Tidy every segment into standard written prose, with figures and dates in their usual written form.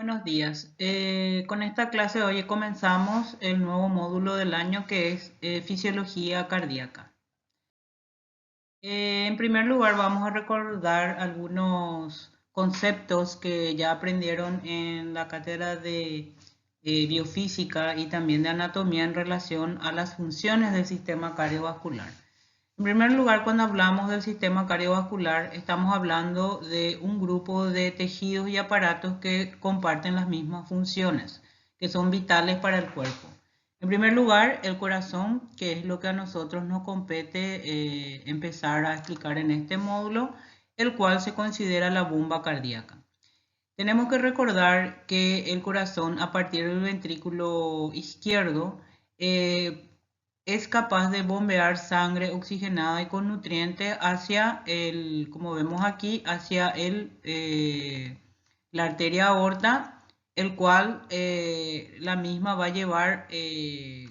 Buenos días. Con esta clase hoy comenzamos el nuevo módulo del año que es Fisiología Cardíaca. En primer lugar vamos a recordar algunos conceptos que ya aprendieron en la cátedra de biofísica y también de anatomía en relación a las funciones del sistema cardiovascular. En primer lugar, cuando hablamos del sistema cardiovascular, estamos hablando de un grupo de tejidos y aparatos que comparten las mismas funciones, que son vitales para el cuerpo. En primer lugar, el corazón, que es lo que a nosotros nos compete empezar a explicar en este módulo, el cual se considera la bomba cardíaca. Tenemos que recordar que el corazón, a partir del ventrículo izquierdo, es capaz de bombear sangre oxigenada y con nutrientes hacia como vemos aquí, hacia la arteria aorta, el cual la misma va a llevar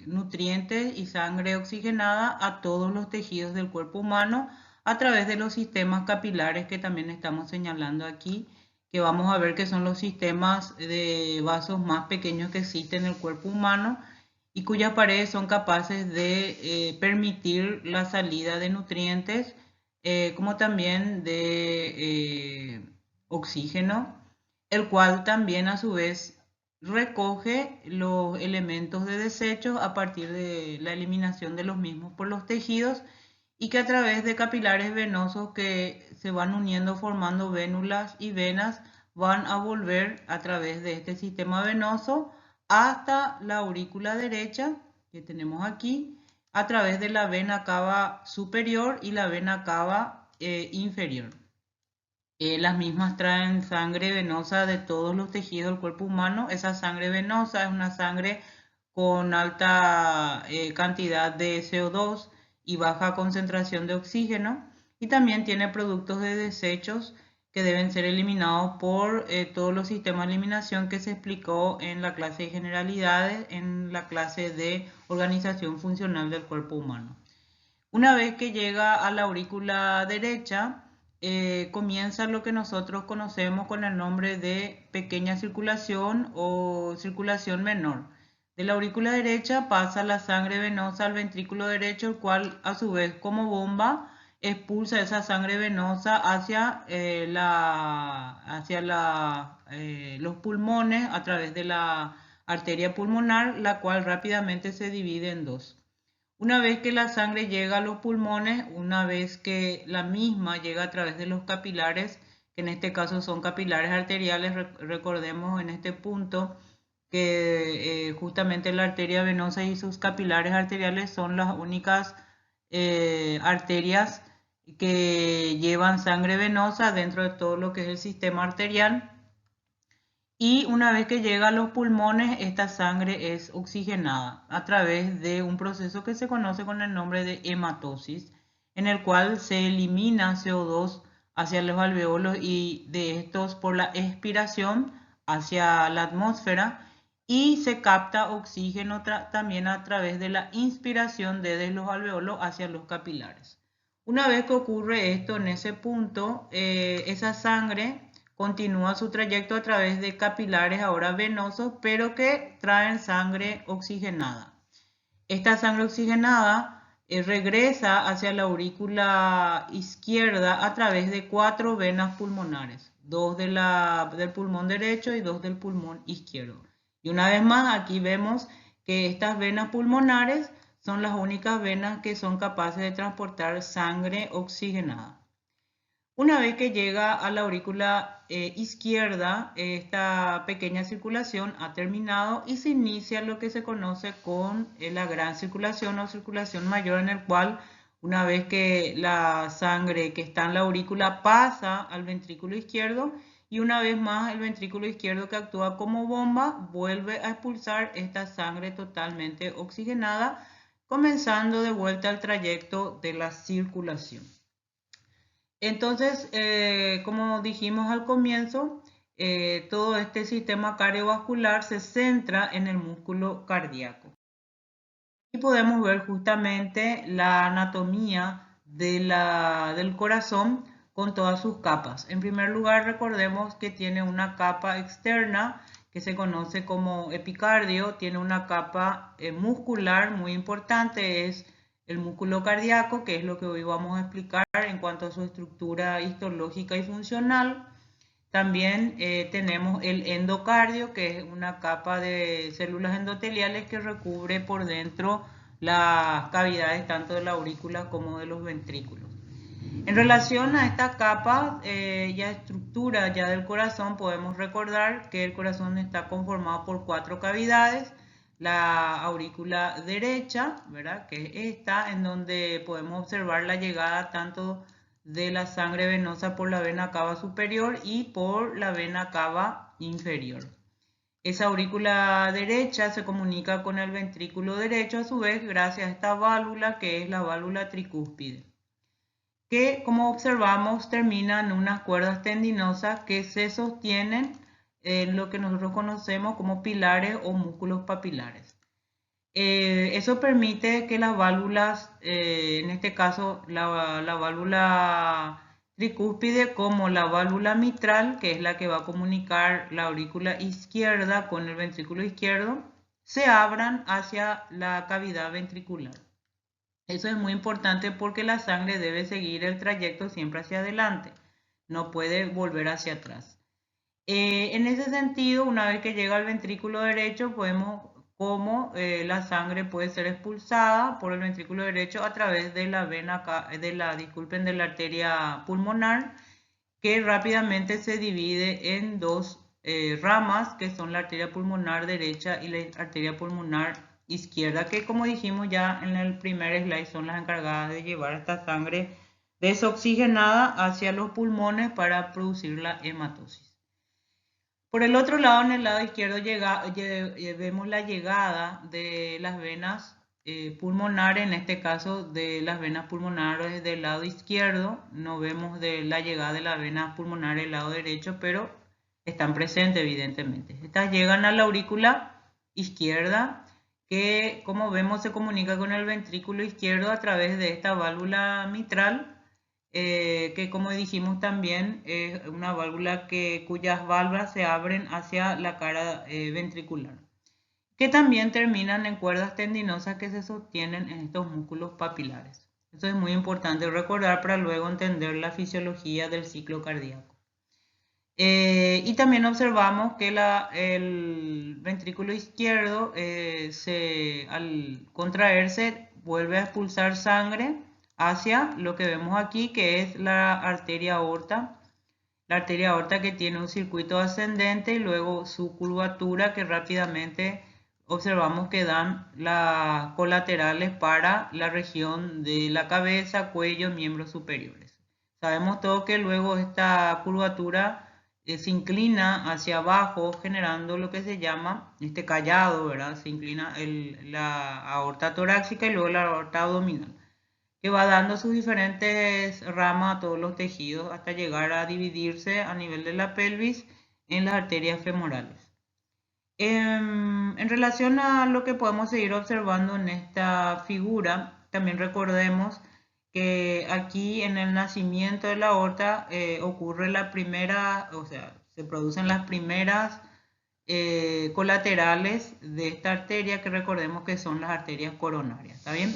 nutrientes y sangre oxigenada a todos los tejidos del cuerpo humano a través de los sistemas capilares que también estamos señalando aquí, que vamos a ver que son los sistemas de vasos más pequeños que existen en el cuerpo humano y cuyas paredes son capaces de permitir la salida de nutrientes, como también de oxígeno, el cual también a su vez recoge los elementos de desecho a partir de la eliminación de los mismos por los tejidos y que a través de capilares venosos que se van uniendo formando vénulas y venas van a volver a través de este sistema venoso hasta la aurícula derecha que tenemos aquí a través de la vena cava superior y la vena cava inferior. Las mismas traen sangre venosa de todos los tejidos del cuerpo humano. Esa sangre venosa es una sangre con alta cantidad de CO2 y baja concentración de oxígeno y también tiene productos de desechos que deben ser eliminados por todos los sistemas de eliminación que se explicó en la clase de generalidades, en la clase de organización funcional del cuerpo humano. Una vez que llega a la aurícula derecha, comienza lo que nosotros conocemos con el nombre de pequeña circulación o circulación menor. De la aurícula derecha pasa la sangre venosa al ventrículo derecho, el cual a su vez como bomba expulsa esa sangre venosa hacia, los pulmones a través de la arteria pulmonar, la cual rápidamente se divide en dos. Una vez que la sangre llega a los pulmones, una vez que la misma llega a través de los capilares, que en este caso son capilares arteriales, recordemos en este punto que justamente la arteria venosa y sus capilares arteriales son las únicas arterias que llevan sangre venosa dentro de todo lo que es el sistema arterial. Y una vez que llega a los pulmones, esta sangre es oxigenada a través de un proceso que se conoce con el nombre de hematosis, en el cual se elimina CO2 hacia los alveolos y de estos por la expiración hacia la atmósfera y se capta oxígeno también a través de la inspiración desde los alveolos hacia los capilares. Una vez que ocurre esto en ese punto, esa sangre continúa su trayecto a través de capilares ahora venosos, pero que traen sangre oxigenada. Esta sangre oxigenada regresa hacia la aurícula izquierda a través de 4 venas pulmonares, 2 del pulmón derecho y 2 del pulmón izquierdo. Y una vez más, aquí vemos que estas venas pulmonares son las únicas venas que son capaces de transportar sangre oxigenada. Una vez que llega a la aurícula izquierda, esta pequeña circulación ha terminado y se inicia lo que se conoce con la gran circulación o circulación mayor, en el cual una vez que la sangre que está en la aurícula pasa al ventrículo izquierdo y una vez más el ventrículo izquierdo que actúa como bomba vuelve a expulsar esta sangre totalmente oxigenada, comenzando de vuelta el trayecto de la circulación. Entonces, como dijimos al comienzo, todo este sistema cardiovascular se centra en el músculo cardíaco. Y podemos ver justamente la anatomía del corazón con todas sus capas. En primer lugar, recordemos que tiene una capa externa que se conoce como epicardio, tiene una capa muscular muy importante, es el músculo cardíaco, que es lo que hoy vamos a explicar en cuanto a su estructura histológica y funcional. También tenemos el endocardio, que es una capa de células endoteliales que recubre por dentro las cavidades tanto de la aurícula como de los ventrículos. En relación a esta capa y estructura ya del corazón, podemos recordar que el corazón está conformado por 4 cavidades. La aurícula derecha, ¿verdad? Que es esta, en donde podemos observar la llegada tanto de la sangre venosa por la vena cava superior y por la vena cava inferior. Esa aurícula derecha se comunica con el ventrículo derecho a su vez gracias a esta válvula que es la válvula tricúspide, que como observamos terminan en unas cuerdas tendinosas que se sostienen en lo que nosotros conocemos como pilares o músculos papilares. Eso permite que las válvulas, en este caso la válvula tricúspide como la válvula mitral, que es la que va a comunicar la aurícula izquierda con el ventrículo izquierdo, se abran hacia la cavidad ventricular. Eso es muy importante porque la sangre debe seguir el trayecto siempre hacia adelante, no puede volver hacia atrás. En ese sentido, una vez que llega al ventrículo derecho, podemos cómo la sangre puede ser expulsada por el ventrículo derecho a través de la vena, de la arteria pulmonar, que rápidamente se divide en dos ramas, que son la arteria pulmonar derecha y la arteria pulmonar izquierda, que como dijimos ya en el primer slide son las encargadas de llevar esta sangre desoxigenada hacia los pulmones para producir la hematosis. Por el otro lado, en el lado izquierdo vemos la llegada de las venas pulmonares, en este caso de las venas pulmonares del lado izquierdo. No vemos de la llegada de las venas pulmonares del lado derecho, pero están presentes evidentemente. Estas llegan a la aurícula izquierda, que como vemos se comunica con el ventrículo izquierdo a través de esta válvula mitral, que como dijimos también es una válvula cuyas válvulas se abren hacia la cara ventricular, que también terminan en cuerdas tendinosas que se sostienen en estos músculos papilares. Eso es muy importante recordar para luego entender la fisiología del ciclo cardíaco. Y también observamos que el ventrículo izquierdo al contraerse vuelve a expulsar sangre hacia lo que vemos aquí, que es la arteria aorta. La arteria aorta que tiene un circuito ascendente y luego su curvatura que rápidamente observamos que dan las colaterales para la región de la cabeza, cuello, miembros superiores. Sabemos todo que luego esta curvatura se inclina hacia abajo generando lo que se llama este callado, ¿verdad? Se inclina la aorta torácica y luego la aorta abdominal, que va dando sus diferentes ramas a todos los tejidos hasta llegar a dividirse a nivel de la pelvis en las arterias femorales. En relación a lo que podemos seguir observando en esta figura, también recordemos que aquí en el nacimiento de la aorta ocurre la primera, o sea, se producen las primeras colaterales de esta arteria, que recordemos que son las arterias coronarias, ¿está bien?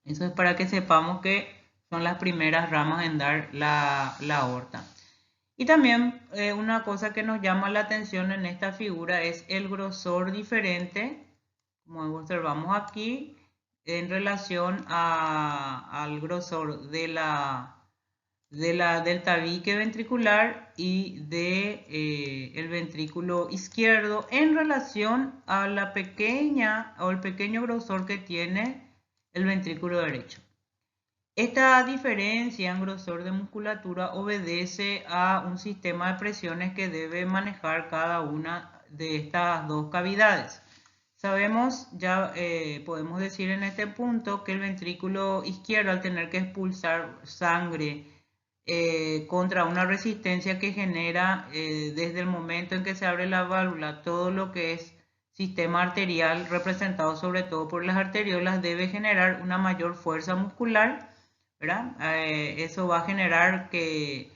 Eso es para que sepamos que son las primeras ramas en dar la aorta. Y también una cosa que nos llama la atención en esta figura es el grosor diferente, como observamos aquí, en relación al grosor del tabique ventricular y del ventrículo izquierdo en relación a la pequeña o el pequeño grosor que tiene el ventrículo derecho. Esta diferencia en grosor de musculatura obedece a un sistema de presiones que debe manejar cada una de estas dos cavidades. Sabemos, ya podemos decir en este punto, que el ventrículo izquierdo, al tener que expulsar sangre contra una resistencia que genera desde el momento en que se abre la válvula, todo lo que es sistema arterial representado sobre todo por las arteriolas, debe generar una mayor fuerza muscular, ¿verdad? Eso va a generar que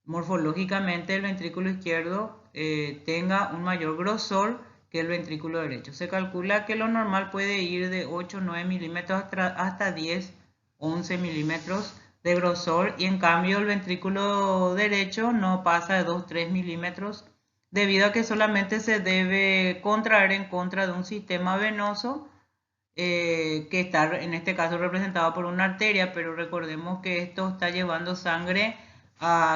morfológicamente el ventrículo izquierdo tenga un mayor grosor que el ventrículo derecho. Se calcula que lo normal puede ir de 8 o 9 milímetros hasta 10, 11 milímetros de grosor, y en cambio el ventrículo derecho no pasa de 2, 3 milímetros, debido a que solamente se debe contraer en contra de un sistema venoso que está en este caso representado por una arteria, pero recordemos que esto está llevando sangre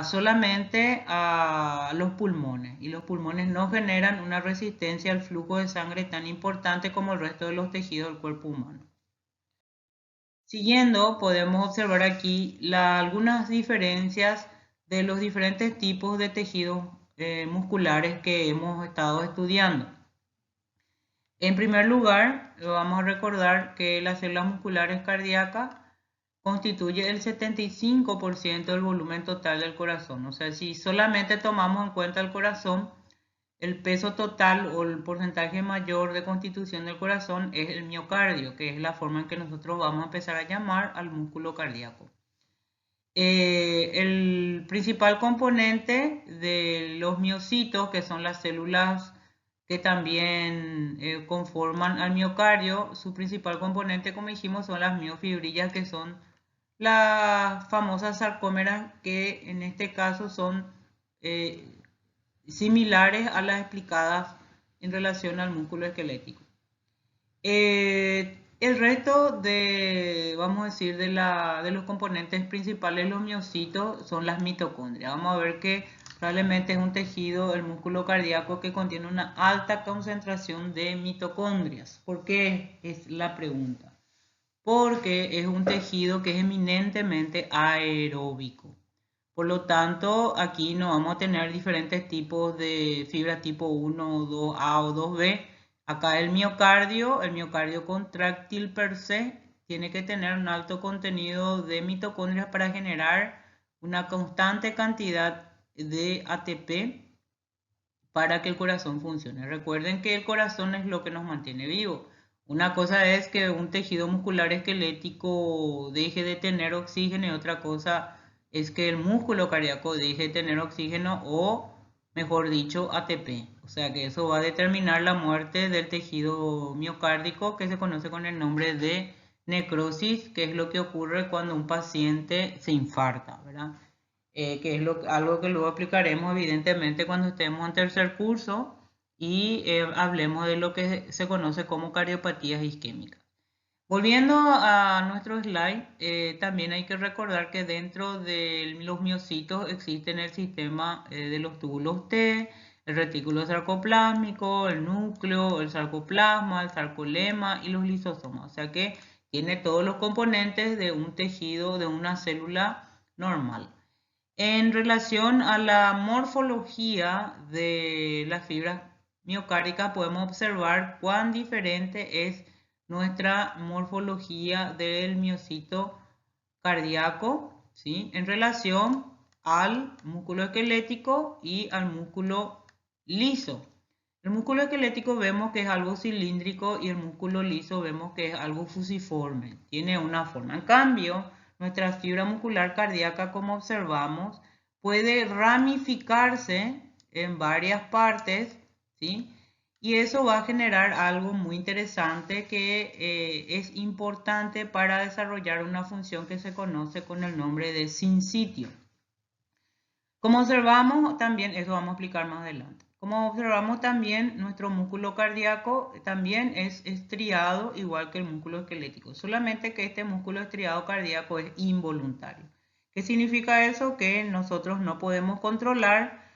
solamente a los pulmones, y los pulmones no generan una resistencia al flujo de sangre tan importante como el resto de los tejidos del cuerpo humano. Siguiendo, podemos observar aquí algunas diferencias de los diferentes tipos de tejidos musculares que hemos estado estudiando. En primer lugar, vamos a recordar que las células musculares cardíacas constituye el 75% del volumen total del corazón. O sea, si solamente tomamos en cuenta el corazón, el peso total o el porcentaje mayor de constitución del corazón es el miocardio, que es la forma en que nosotros vamos a empezar a llamar al músculo cardíaco. El principal componente de los miocitos, que son las células que también conforman al miocardio, su principal componente, como dijimos, son las miofibrillas, que son las famosas sarcómeras, que en este caso son similares a las explicadas en relación al músculo esquelético. El resto de, vamos a decir, de los componentes principales de los miocitos son las mitocondrias. Vamos a ver que probablemente es un tejido, el músculo cardíaco, que contiene una alta concentración de mitocondrias. ¿Por qué? Es la pregunta. Porque es un tejido que es eminentemente aeróbico. Por lo tanto, aquí no vamos a tener diferentes tipos de fibra tipo 1, 2A o 2B. Acá el miocardio contráctil per se, tiene que tener un alto contenido de mitocondrias para generar una constante cantidad de ATP para que el corazón funcione. Recuerden que el corazón es lo que nos mantiene vivos. Una cosa es que un tejido muscular esquelético deje de tener oxígeno, y otra cosa es que el músculo cardíaco deje de tener oxígeno, o mejor dicho, ATP. O sea que eso va a determinar la muerte del tejido miocárdico, que se conoce con el nombre de necrosis, que es lo que ocurre cuando un paciente se infarta, ¿verdad? Que es algo que luego aplicaremos evidentemente cuando estemos en tercer curso y hablemos de lo que se conoce como cardiopatías isquémicas. Volviendo a nuestro slide, también hay que recordar que dentro de los miocitos existen el sistema de los túbulos T, el retículo sarcoplásmico, el núcleo, el sarcoplasma, el sarcolema y los lisosomas. O sea que tiene todos los componentes de un tejido, de una célula normal. En relación a la morfología de las fibras miocárdicas, podemos observar cuán diferente es nuestra morfología del miocito cardíaco, ¿sí?, en relación al músculo esquelético y al músculo liso. El músculo esquelético vemos que es algo cilíndrico, y el músculo liso vemos que es algo fusiforme, tiene una forma. En cambio, nuestra fibra muscular cardíaca, como observamos, puede ramificarse en varias partes, ¿sí? Y eso va a generar algo muy interesante que es importante para desarrollar una función que se conoce con el nombre de sinsitio. Como observamos también, eso vamos a explicar más adelante. Como observamos también, nuestro músculo cardíaco también es estriado, igual que el músculo esquelético, solamente que este músculo estriado cardíaco es involuntario. ¿Qué significa eso? Que nosotros no podemos controlar,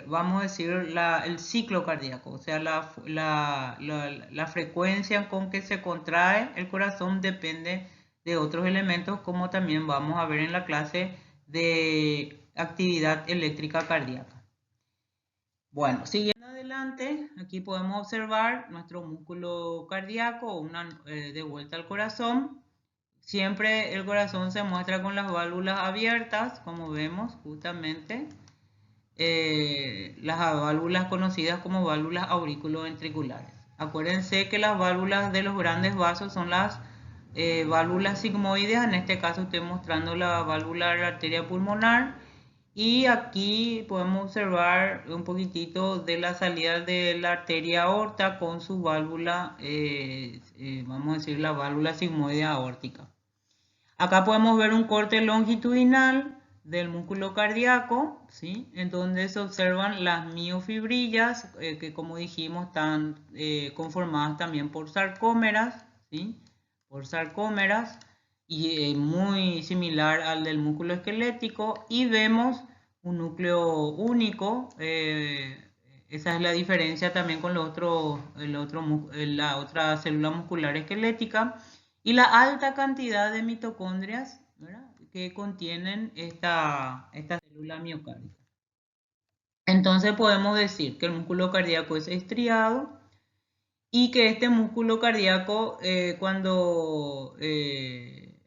vamos a decir, el ciclo cardíaco, o sea, la frecuencia con que se contrae el corazón depende de otros elementos, como también vamos a ver en la clase de actividad eléctrica cardíaca. Bueno, siguiendo adelante, aquí podemos observar nuestro músculo cardíaco, de vuelta al corazón. Siempre el corazón se muestra con las válvulas abiertas, como vemos justamente, las válvulas conocidas como válvulas auriculoventriculares. Acuérdense que las válvulas de los grandes vasos son las válvulas sigmoides. En este caso estoy mostrando la válvula de la arteria pulmonar, Y aquí podemos observar un poquitito de la salida de la arteria aorta con su válvula, vamos a decir la válvula sigmoide aórtica. Acá podemos ver un corte longitudinal del músculo cardíaco, ¿sí? En donde se observan las miofibrillas, que como dijimos están conformadas también por sarcómeras, ¿sí? Por sarcómeras, y muy similar al del músculo esquelético, y vemos un núcleo único. Esa es la diferencia también con la otra célula muscular esquelética, y la alta cantidad de mitocondrias, ¿verdad?, que contienen esta célula miocárdica. Entonces podemos decir que el músculo cardíaco es estriado y que este músculo cardíaco, cuando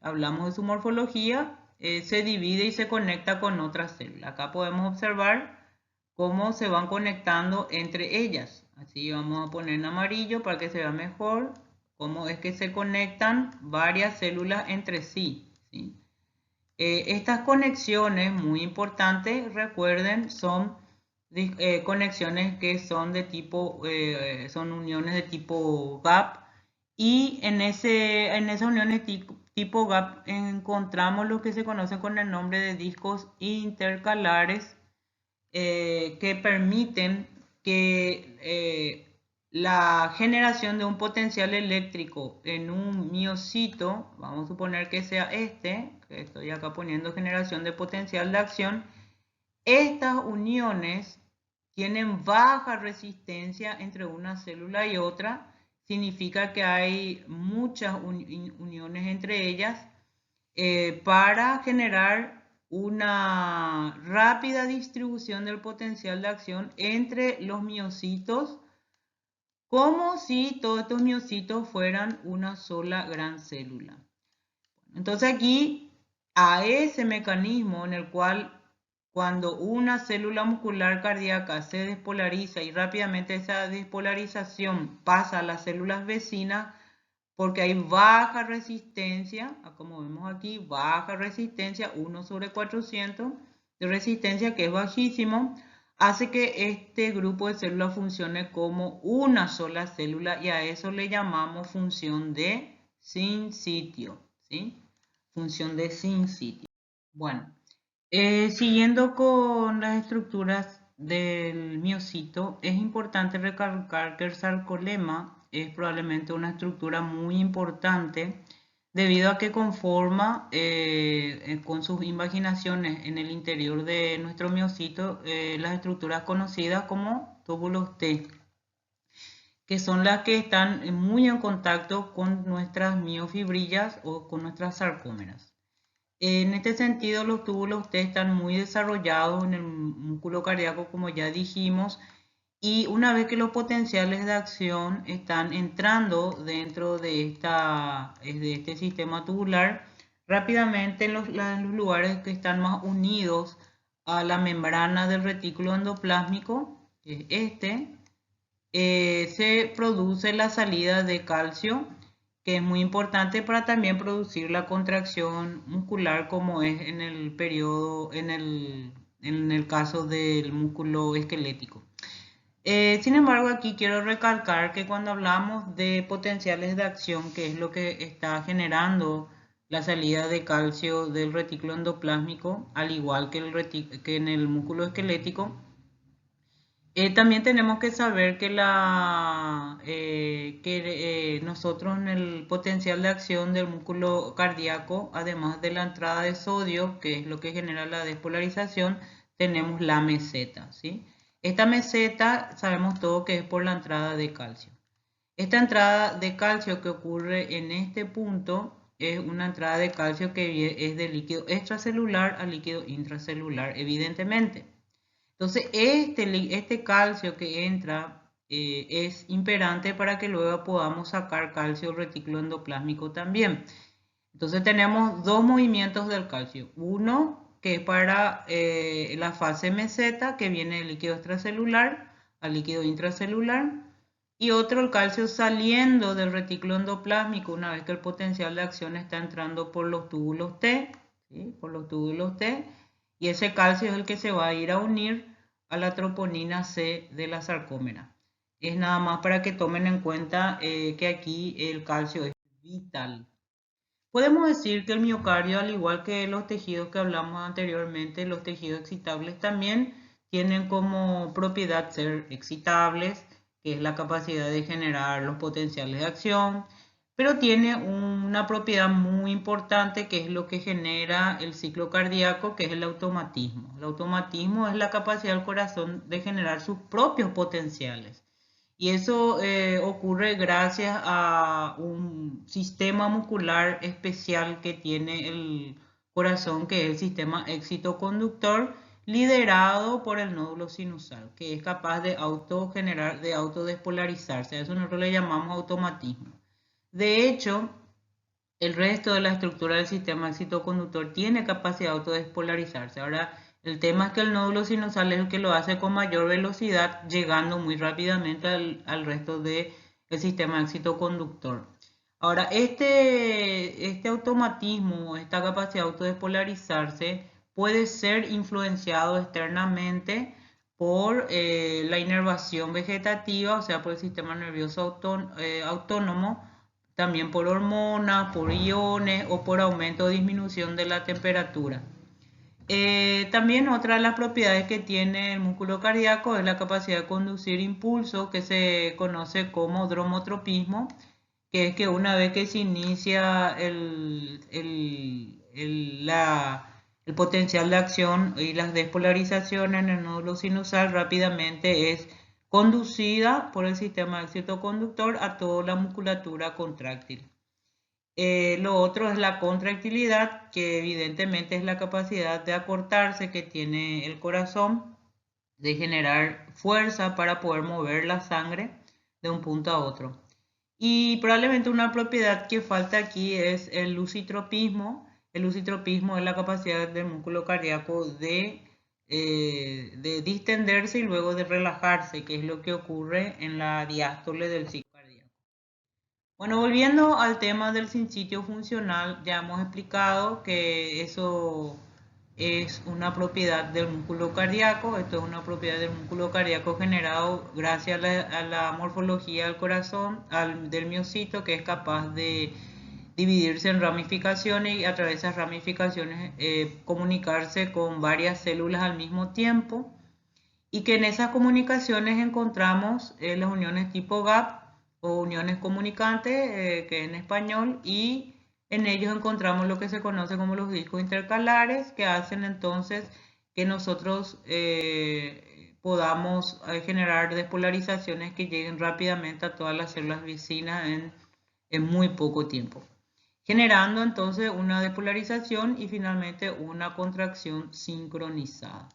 hablamos de su morfología, se divide y se conecta con otras células. Acá podemos observar cómo se van conectando entre ellas. Así vamos a poner en amarillo para que se vea mejor cómo es que se conectan varias células entre sí, ¿sí? Estas conexiones, muy importantes, recuerden, son conexiones que son de tipo, son uniones de tipo gap, y en esas uniones tipo gap encontramos lo que se conoce con el nombre de discos intercalares, que permiten que la generación de un potencial eléctrico en un miocito, vamos a suponer que sea que estoy acá poniendo generación de potencial de acción, estas uniones tienen baja resistencia entre una célula y otra. Significa que hay muchas uniones entre ellas, para generar una rápida distribución del potencial de acción entre los miocitos, como si todos estos miocitos fueran una sola gran célula. Entonces aquí, a ese mecanismo en el cual cuando una célula muscular cardíaca se despolariza y rápidamente esa despolarización pasa a las células vecinas, porque hay baja resistencia, como vemos aquí, baja resistencia, 1/400 de resistencia, que es bajísimo, hace que este grupo de células funcione como una sola célula, y a eso le llamamos función de sinsitio, ¿sí? Función de sinsitio. Bueno, siguiendo con las estructuras del miocito, es importante recalcar que el sarcolema es probablemente una estructura muy importante debido a que conforma, con sus invaginaciones en el interior de nuestro miocito, las estructuras conocidas como túbulos T, que son las que están muy en contacto con nuestras miofibrillas o con nuestras sarcómeras. En este sentido, los túbulos T están muy desarrollados en el músculo cardíaco, como ya dijimos, y una vez que los potenciales de acción están entrando dentro de este sistema tubular, rápidamente en los lugares que están más unidos a la membrana del retículo endoplásmico, que es se produce la salida de calcio, que es muy importante para también producir la contracción muscular, como es en el periodo, en el caso del músculo esquelético. Sin embargo, aquí quiero recalcar que cuando hablamos de potenciales de acción, que es lo que está generando la salida de calcio del retículo endoplásmico, al igual que en el músculo esquelético, también tenemos que saber que nosotros en el potencial de acción del músculo cardíaco, además de la entrada de sodio, que es lo que genera la despolarización, tenemos la meseta, ¿sí? Esta meseta sabemos todo que es por la entrada de calcio. Esta entrada de calcio que ocurre en este punto es una entrada de calcio que es de líquido extracelular a líquido intracelular, evidentemente. Entonces, este calcio que entra, es imperante para que luego podamos sacar calcio retículo endoplásmico también. Entonces, tenemos dos movimientos del calcio. Uno que es para la fase meseta, que viene del líquido extracelular al líquido intracelular. Y otro, el calcio saliendo del retículo endoplásmico una vez que el potencial de acción está entrando por los túbulos T, ¿sí? Por los túbulos T. y ese calcio es el que se va a ir a unir a la troponina C de la sarcómera. Es nada más para que tomen en cuenta que aquí el calcio es vital. Podemos decir que el miocardio, al igual que los tejidos que hablamos anteriormente, los tejidos excitables también tienen como propiedad ser excitables, que es la capacidad de generar los potenciales de acción, pero tiene una propiedad muy importante que es lo que genera el ciclo cardíaco, que es el automatismo. El automatismo es la capacidad del corazón de generar sus propios potenciales. Y eso ocurre gracias a un sistema muscular especial que tiene el corazón, que es el sistema excitoconductor, liderado por el nódulo sinusal, que es capaz de autogenerar, de autodespolarizarse. A eso nosotros le llamamos automatismo. De hecho, el resto de la estructura del sistema excitoconductor tiene capacidad de autodespolarizarse. Ahora, el tema es que el nódulo sinusal es el que lo hace con mayor velocidad, llegando muy rápidamente al resto del sistema excitoconductor. Ahora, este automatismo, esta capacidad de autodespolarizarse, puede ser influenciado externamente por la inervación vegetativa, o sea, por el sistema nervioso autónomo, también por hormonas, por iones o por aumento o disminución de la temperatura. También otra de las propiedades que tiene el músculo cardíaco es la capacidad de conducir impulso, que se conoce como dromotropismo, que es que una vez que se inicia el potencial de acción y las despolarizaciones en el nódulo sinusal, rápidamente es conducida por el sistema excitoconductor a toda la musculatura contráctil. Lo otro es la contractilidad, que evidentemente es la capacidad de acortarse que tiene el corazón, de generar fuerza para poder mover la sangre de un punto a otro. Y probablemente una propiedad que falta aquí es el lusitropismo. El lusitropismo es la capacidad del músculo cardíaco de distenderse y luego de relajarse, que es lo que ocurre en la diástole del ciclo cardíaco. Bueno, volviendo al tema del sinsitio funcional, ya hemos explicado que eso es una propiedad del músculo cardíaco. Esto es una propiedad del músculo cardíaco generado gracias a la morfología del corazón, del miocito, que es capaz de dividirse en ramificaciones y a través de esas ramificaciones comunicarse con varias células al mismo tiempo. Y que en esas comunicaciones encontramos las uniones tipo gap o uniones comunicantes, que en español, y en ellos encontramos lo que se conoce como los discos intercalares, que hacen entonces que nosotros podamos generar despolarizaciones que lleguen rápidamente a todas las células vecinas en muy poco tiempo, generando entonces una despolarización y finalmente una contracción sincronizada.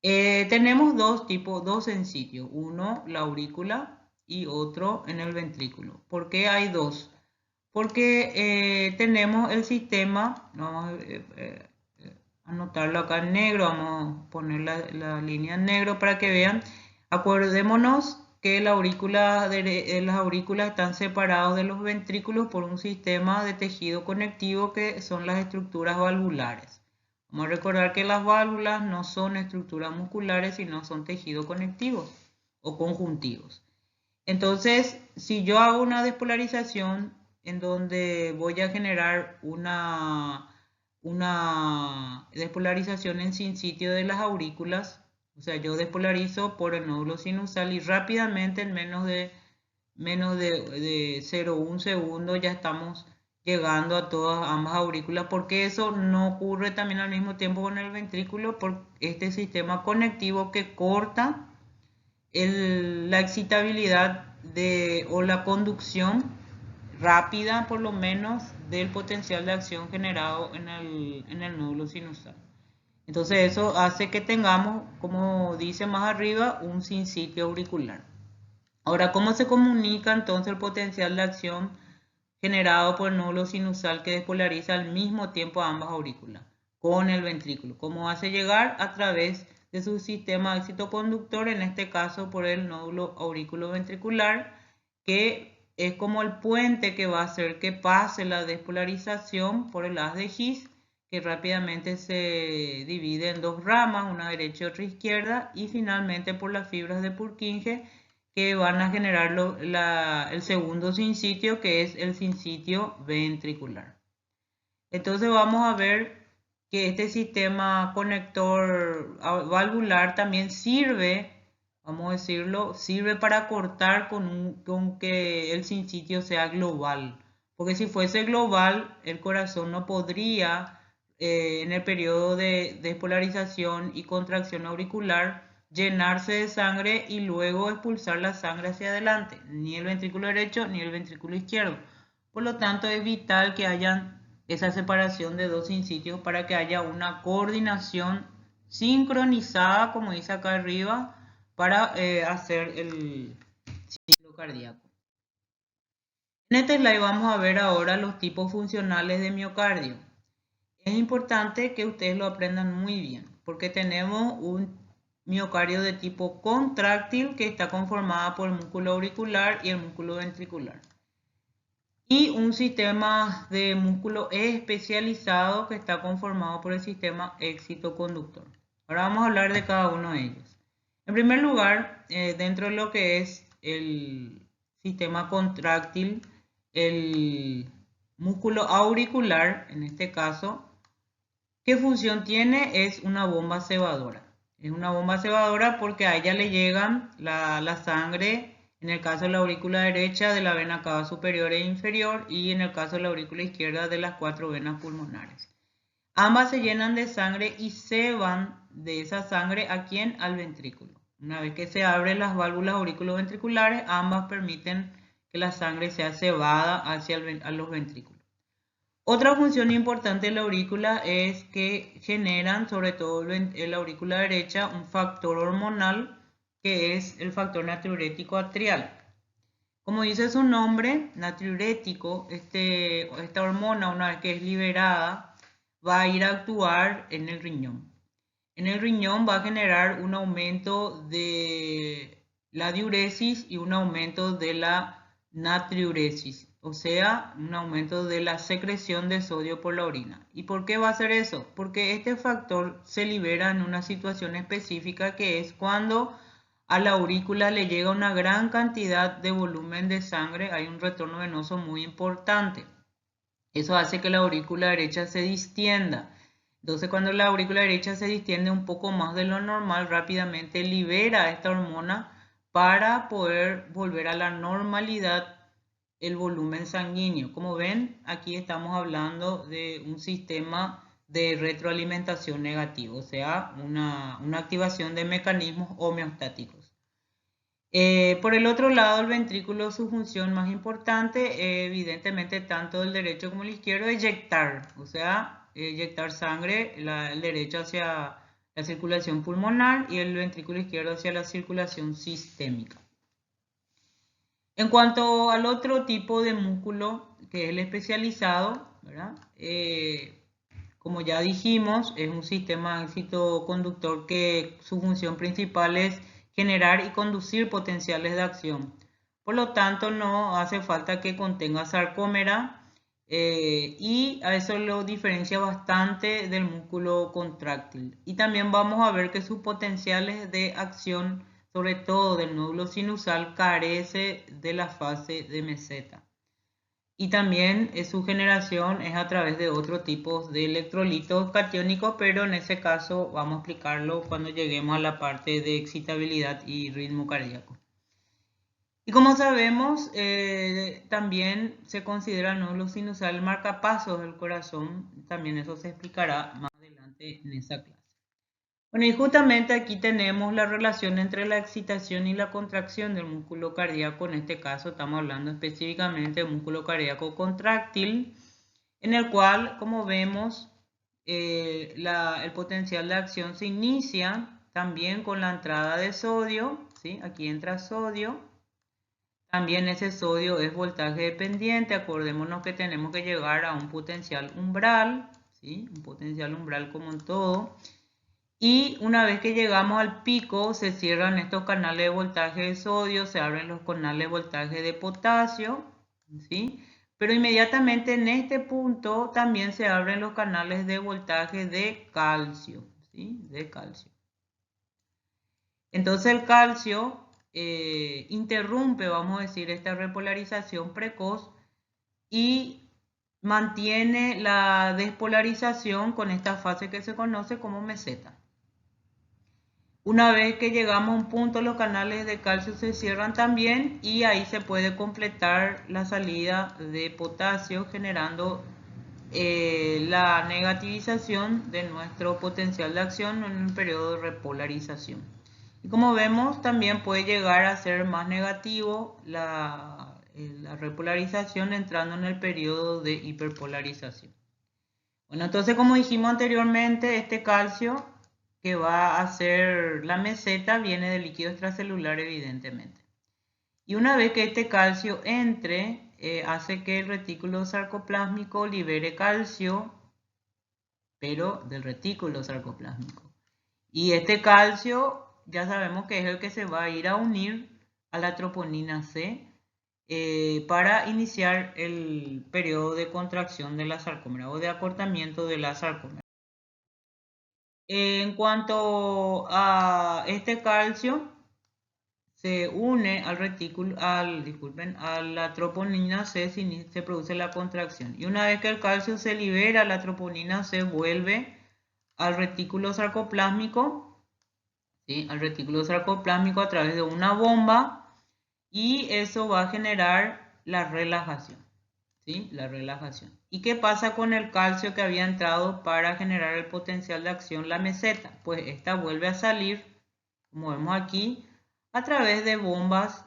Tenemos dos tipos, dos en sitio, uno la aurícula y otro en el ventrículo. ¿Por qué hay dos? Porque tenemos el sistema, vamos a anotarlo acá en negro, vamos a poner la línea en negro para que vean. Acordémonos que las aurículas están separados de los ventrículos por un sistema de tejido conectivo que son las estructuras valvulares. Vamos a recordar que las válvulas no son estructuras musculares, sino son tejidos conectivos o conjuntivos. Entonces, si yo hago una despolarización en donde voy a generar una despolarización en sinsitio de las aurículas, o sea, yo despolarizo por el nódulo sinusal y rápidamente en menos de 0,1 segundo ya estamos llegando a todas ambas aurículas, porque eso no ocurre también al mismo tiempo con el ventrículo por este sistema conectivo que corta la excitabilidad o la conducción rápida, por lo menos, del potencial de acción generado en el nódulo sinusal. Entonces eso hace que tengamos, como dice más arriba, un sinsitio auricular. Ahora, ¿cómo se comunica entonces el potencial de acción generado por el nódulo sinusal que despolariza al mismo tiempo a ambas aurículas con el ventrículo? ¿Cómo hace llegar? A través de su sistema excitoconductor, en este caso por el nódulo auriculoventricular, que es como el puente que va a hacer que pase la despolarización por el haz de His, que rápidamente se divide en dos ramas, una derecha y otra izquierda, y finalmente por las fibras de Purkinje que van a generar el segundo sinsitio, que es el sinsitio ventricular. Entonces vamos a ver que este sistema conector valvular también sirve, vamos a decirlo, sirve para cortar con que el sinsitio sea global. Porque si fuese global, el corazón no podría, en el periodo de despolarización y contracción auricular, llenarse de sangre y luego expulsar la sangre hacia adelante, ni el ventrículo derecho ni el ventrículo izquierdo. Por lo tanto, es vital que haya esa separación de dos sinsitios para que haya una coordinación sincronizada, como dice acá arriba, para hacer el ciclo cardíaco. En este slide vamos a ver ahora los tipos funcionales de miocardio. Es importante que ustedes lo aprendan muy bien, porque tenemos un miocardio de tipo contráctil que está conformado por el músculo auricular y el músculo ventricular. Y un sistema de músculo especializado que está conformado por el sistema excitoconductor. Ahora vamos a hablar de cada uno de ellos. En primer lugar, dentro de lo que es el sistema contráctil, el músculo auricular, en este caso, ¿qué función tiene? Es una bomba cebadora. Es una bomba cebadora porque a ella le llegan la sangre, en el caso de la aurícula derecha, de la vena cava superior e inferior, y en el caso de la aurícula izquierda, de las 4 venas pulmonares. Ambas se llenan de sangre y ceban de esa sangre ¿a quién? Al ventrículo. Una vez que se abren las válvulas auriculoventriculares, ambas permiten que la sangre sea cebada hacia a los ventrículos. Otra función importante de la aurícula es que generan, sobre todo en la aurícula derecha, un factor hormonal que es el factor natriurético atrial. Como dice su nombre, natriurético, esta hormona, una vez que es liberada, va a ir a actuar en el riñón. En el riñón va a generar un aumento de la diuresis y un aumento de la natriuresis, o sea, un aumento de la secreción de sodio por la orina. ¿Y por qué va a hacer eso? Porque este factor se libera en una situación específica, que es cuando a la aurícula le llega una gran cantidad de volumen de sangre, hay un retorno venoso muy importante. Eso hace que la aurícula derecha se distienda. Entonces, cuando la aurícula derecha se distiende un poco más de lo normal, rápidamente libera esta hormona para poder volver a la normalidad el volumen sanguíneo. Como ven, aquí estamos hablando de un sistema de retroalimentación negativo, o sea, una activación de mecanismos homeostáticos. Por el otro lado, el ventrículo, su función más importante, evidentemente tanto el derecho como el izquierdo, es eyectar, o sea, eyectar sangre, el derecho hacia la circulación pulmonar y el ventrículo izquierdo hacia la circulación sistémica. En cuanto al otro tipo de músculo, que es el especializado, ¿verdad? Como ya dijimos, es un sistema excitoconductor que su función principal es generar y conducir potenciales de acción. Por lo tanto, no hace falta que contenga sarcómera y a eso lo diferencia bastante del músculo contráctil. Y también vamos a ver que sus potenciales de acción, sobre todo del nódulo sinusal, carece de la fase de meseta. Y también su generación es a través de otro tipo de electrolitos catiónicos, pero en ese caso vamos a explicarlo cuando lleguemos a la parte de excitabilidad y ritmo cardíaco. Y como sabemos, también se considera el nódulo sinusal el marcapasos del corazón. También eso se explicará más adelante en esa clase. Bueno, y justamente aquí tenemos la relación entre la excitación y la contracción del músculo cardíaco. En este caso estamos hablando específicamente del músculo cardíaco contráctil, en el cual, como vemos, el potencial de acción se inicia también con la entrada de sodio, ¿sí? Aquí entra sodio. También ese sodio es voltaje dependiente. Acordémonos que tenemos que llegar a un potencial umbral, ¿sí? Un potencial umbral como en todo. Y una vez que llegamos al pico, se cierran estos canales de voltaje de sodio, se abren los canales de voltaje de potasio, ¿sí? pero inmediatamente en este punto también se abren los canales de voltaje de calcio, ¿sí? De calcio. Entonces el calcio interrumpe, vamos a decir, esta repolarización precoz y mantiene la despolarización con esta fase que se conoce como meseta. Una vez que llegamos a un punto, los canales de calcio se cierran también y ahí se puede completar la salida de potasio generando la negativización de nuestro potencial de acción en un periodo de repolarización. Y como vemos, también puede llegar a ser más negativo la repolarización entrando en el periodo de hiperpolarización. Bueno, entonces como dijimos anteriormente, este calcio que va a hacer la meseta viene del líquido extracelular evidentemente. Y una vez que este calcio entre, hace que el retículo sarcoplásmico libere calcio, pero del retículo sarcoplásmico. Y este calcio ya sabemos que es el que se va a ir a unir a la troponina C para iniciar el periodo de contracción de la sarcómera o de acortamiento de la sarcómera. En cuanto a este calcio, se une al retículo, disculpen, a la troponina C, se produce la contracción. Y una vez que el calcio se libera, la troponina C vuelve al retículo sarcoplásmico, ¿sí? Al retículo sarcoplásmico a través de una bomba y eso va a generar la relajación. ¿Sí? La relajación. ¿Y qué pasa con el calcio que había entrado para generar el potencial de acción, la meseta? Pues esta vuelve a salir, como vemos aquí, a través de bombas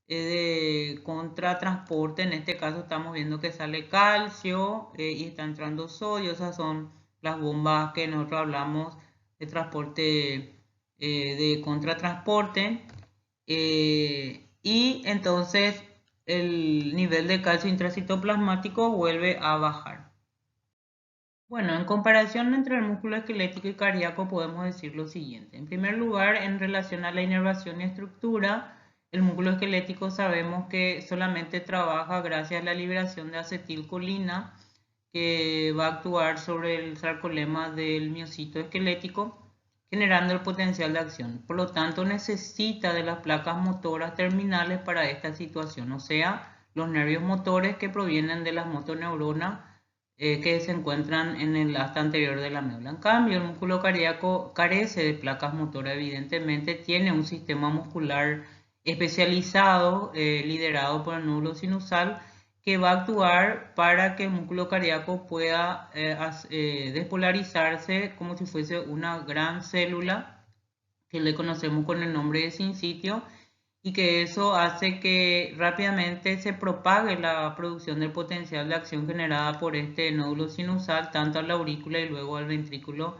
de contratransporte. En este caso estamos viendo que sale calcio y está entrando sodio. Esas son las bombas que nosotros hablamos de transporte de contratransporte. Y entonces el nivel de calcio intracitoplasmático vuelve a bajar. Bueno, en comparación entre el músculo esquelético y cardíaco podemos decir lo siguiente. En primer lugar, en relación a la inervación y estructura, el músculo esquelético sabemos que solamente trabaja gracias a la liberación de acetilcolina que va a actuar sobre el sarcolema del miocito esquelético generando el potencial de acción. Por lo tanto, necesita de las placas motoras terminales para esta situación, o sea, los nervios motores que provienen de las motoneuronas que se encuentran en el asta anterior de la médula. En cambio, el músculo cardíaco carece de placas motoras, evidentemente tiene un sistema muscular especializado liderado por el nódulo sinusal que va a actuar para que el músculo cardíaco pueda despolarizarse como si fuese una gran célula que le conocemos con el nombre de sincitio y que eso hace que rápidamente se propague la producción del potencial de acción generada por este nódulo sinusal tanto a la aurícula y luego al ventrículo.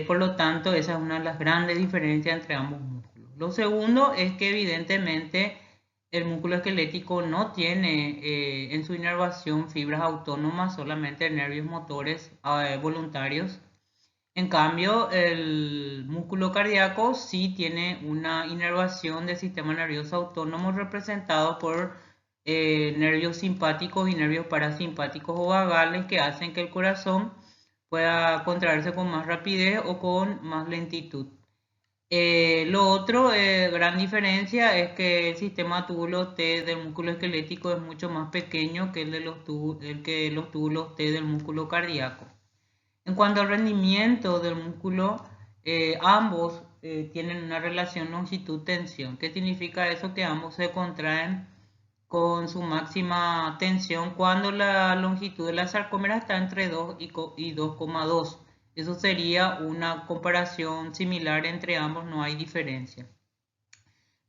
Por lo tanto, esa es una de las grandes diferencias entre ambos músculos. Lo segundo es que evidentemente el músculo esquelético no tiene en su inervación fibras autónomas, solamente nervios motores voluntarios. En cambio, el músculo cardíaco sí tiene una inervación del sistema nervioso autónomo representado por nervios simpáticos y nervios parasimpáticos o vagales que hacen que el corazón pueda contraerse con más rapidez o con más lentitud. Lo otro, gran diferencia, es que el sistema túbulo T del músculo esquelético es mucho más pequeño que el de los túbulos T del músculo cardíaco. En cuanto al rendimiento del músculo, ambos tienen una relación longitud-tensión. ¿Qué significa eso? Que ambos se contraen con su máxima tensión cuando la longitud de la sarcómera está entre 2 y 2,2. Eso sería una comparación similar entre ambos, no hay diferencia.